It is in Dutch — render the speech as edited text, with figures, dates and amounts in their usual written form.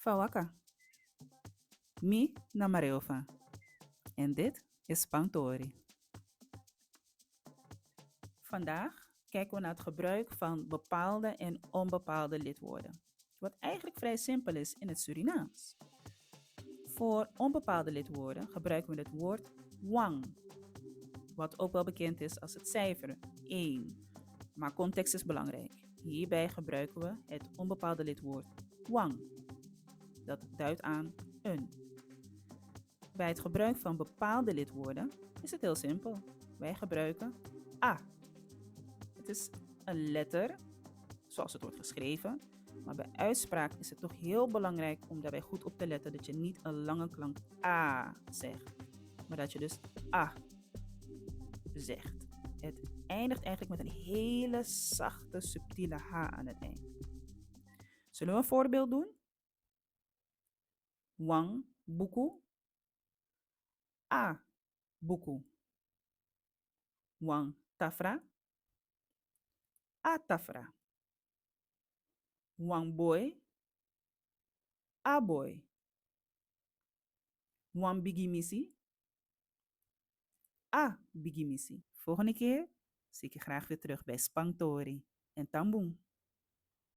Fawaka, mi Namareofa. En dit is Spangtori. Vandaag kijken we naar het gebruik van bepaalde en onbepaalde lidwoorden. Wat eigenlijk vrij simpel is in het Surinaams. Voor onbepaalde lidwoorden gebruiken we het woord wang, wat ook wel bekend is als het cijfer 1. Maar context is belangrijk. Hierbij gebruiken we het onbepaalde lidwoord wang. Dat duidt aan een. Bij het gebruik van bepaalde lidwoorden is het heel simpel. Wij gebruiken a. Het is een letter, zoals het wordt geschreven, maar bij uitspraak is het toch heel belangrijk om daarbij goed op te letten dat je niet een lange klank a zegt, maar dat je dus a zegt. Het eindigt eigenlijk met een hele zachte, subtiele h aan het eind. Zullen we een voorbeeld doen? Wang buku, a buku. Wang tafra, a tafra. Wang boy, a boy. Wang bigimisi, a bigimisi. Volgende keer zie ik je graag weer terug bij Spangtori en Tamboen.